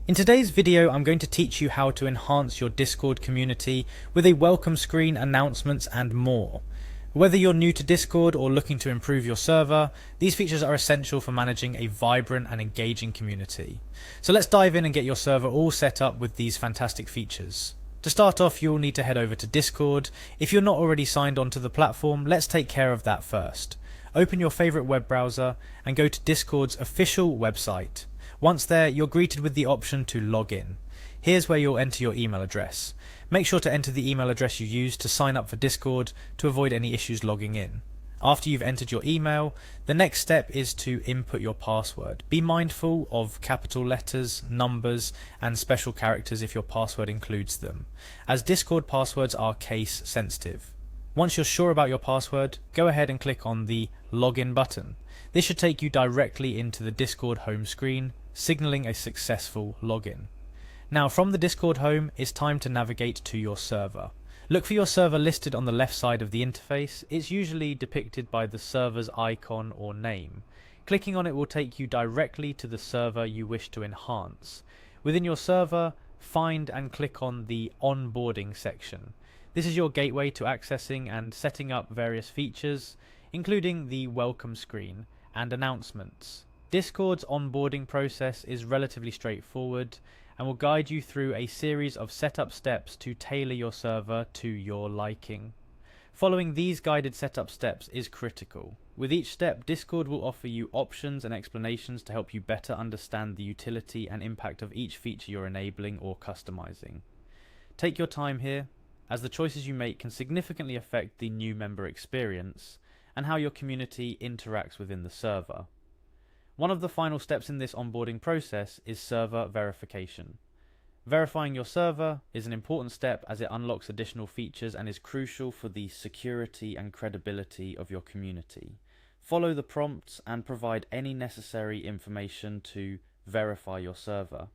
In today's video, I'm going to teach you how to enhance your Discord community with a welcome screen, announcements, and more. Whether you're new to Discord or looking to improve your server, these features are essential for managing a vibrant and engaging community. So let's dive in and get your server all set up with these fantastic features. To start off, you'll need to head over to Discord. If you're not already signed onto the platform, let's take care of that first. Open your favorite web browser and go to Discord's official website. Once there, you're greeted with the option to log in. Here's where you'll enter your email address. Make sure to enter the email address you used to sign up for Discord to avoid any issues logging in. After you've entered your email, the next step is to input your password. Be mindful of capital letters, numbers, and special characters if your password includes them, as Discord passwords are case sensitive. Once you're sure about your password, go ahead and click on the login button. This should take you directly into the Discord home screen, signaling a successful login. Now from the Discord home, it's time to navigate to your server. Look for your server listed on the left side of the interface. It's usually depicted by the server's icon or name. Clicking on it will take you directly to the server you wish to enhance. Within your server, find and click on the onboarding section. This is your gateway to accessing and setting up various features, including the welcome screen and announcements. Discord's onboarding process is relatively straightforward and will guide you through a series of setup steps to tailor your server to your liking. Following these guided setup steps is critical. With each step, Discord will offer you options and explanations to help you better understand the utility and impact of each feature you're enabling or customizing. Take your time here, as the choices you make can significantly affect the new member experience and how your community interacts within the server. One of the final steps in this onboarding process is server verification. Verifying your server is an important step as it unlocks additional features and is crucial for the security and credibility of your community. Follow the prompts and provide any necessary information to verify your server.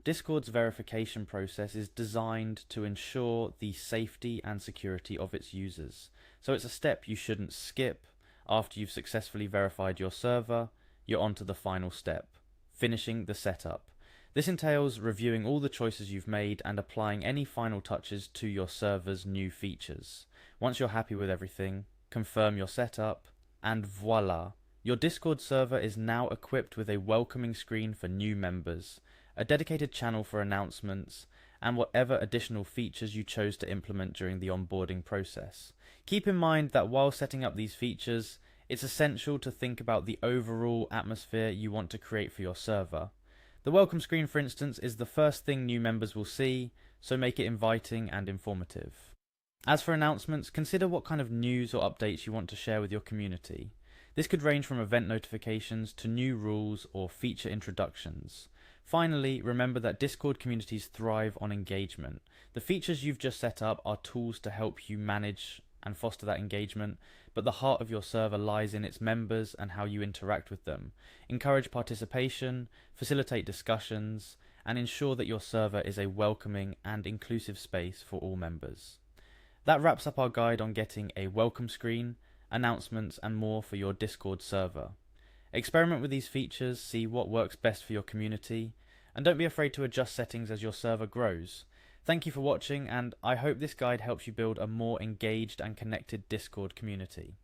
Discord's verification process is designed to ensure the safety and security of its users, so it's a step you shouldn't skip. After you've successfully verified your server, you're on to the final step, finishing the setup. This entails reviewing all the choices you've made and applying any final touches to your server's new features. Once you're happy with everything, confirm your setup, and voila! Your Discord server is now equipped with a welcoming screen for new members, a dedicated channel for announcements, and whatever additional features you chose to implement during the onboarding process. Keep in mind that while setting up these features, it's essential to think about the overall atmosphere you want to create for your server. The welcome screen, for instance, is the first thing new members will see, so make it inviting and informative. As for announcements, consider what kind of news or updates you want to share with your community. This could range from event notifications to new rules or feature introductions. Finally, remember that Discord communities thrive on engagement. The features you've just set up are tools to help you manage and foster that engagement, but the heart of your server lies in its members and how you interact with them. Encourage participation, facilitate discussions, and ensure that your server is a welcoming and inclusive space for all members. That wraps up our guide on getting a welcome screen, announcements, and more for your Discord server. Experiment with these features, see what works best for your community, and don't be afraid to adjust settings as your server grows. Thank you for watching, and I hope this guide helps you build a more engaged and connected Discord community.